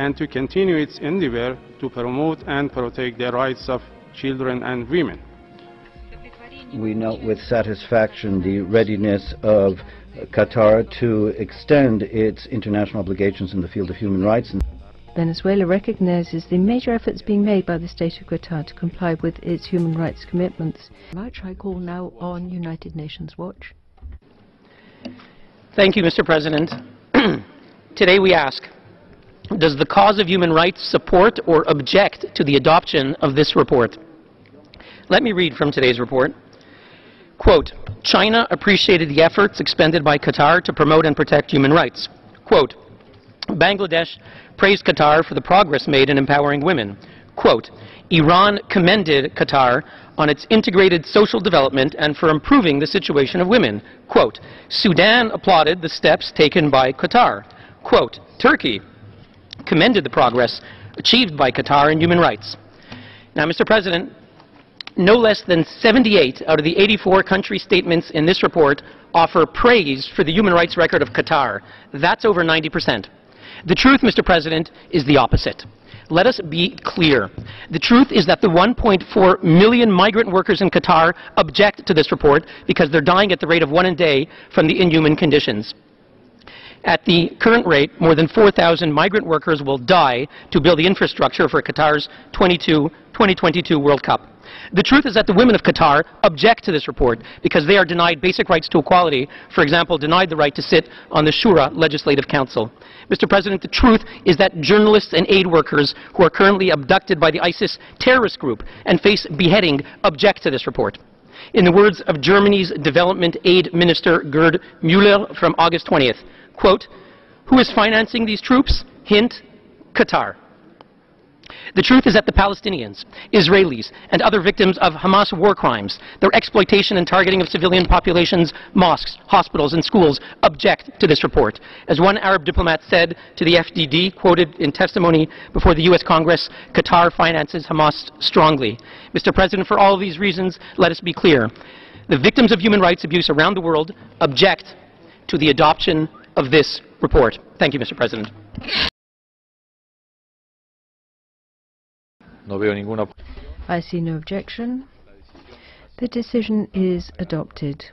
and to continue its endeavor to promote and protect the rights of children and women. We note with satisfaction the readiness of Qatar to extend its international obligations in the field of human rights. Venezuela recognizes the major efforts being made by the state of Qatar to comply with its human rights commitments. I call now on United Nations Watch. Thank you, Mr. President. Today we ask, does the cause of human rights support or object to the adoption of this report? Let me read from today's report. Quote, China appreciated the efforts expended by Qatar to promote and protect human rights. Quote, Bangladesh praised Qatar for the progress made in empowering women. Quote, Iran commended Qatar on its integrated social development and for improving the situation of women. Quote, Sudan applauded the steps taken by Qatar. Quote, Turkey commended the progress achieved by Qatar in human rights. Now, Mr. President, no less than 78 out of the 84 country statements in this report offer praise for the human rights record of Qatar. That's over 90%. The truth, Mr. President, is the opposite. Let us be clear. The truth is that the 1.4 million migrant workers in Qatar object to this report because they're dying at the rate of one a day from the inhuman conditions. At the current rate, more than 4,000 migrant workers will die to build the infrastructure for Qatar's 2022 World Cup. The truth is that the women of Qatar object to this report because they are denied basic rights to equality, for example, denied the right to sit on the Shura Legislative Council. Mr. President, the truth is that journalists and aid workers who are currently abducted by the ISIS terrorist group and face beheading object to this report. In the words of Germany's Development Aid Minister Gerd Müller from August 20th, quote, who is financing these troops? Hint, Qatar. The truth is that the Palestinians, Israelis, and other victims of Hamas war crimes, their exploitation and targeting of civilian populations, mosques, hospitals, and schools, object to this report. As one Arab diplomat said to the FDD, quoted in testimony before the U.S. Congress, Qatar finances Hamas strongly. Mr. President, for all of these reasons, let us be clear. The victims of human rights abuse around the world object to the adoption of this report. Thank you, Mr. President. I see no objection. The decision is adopted.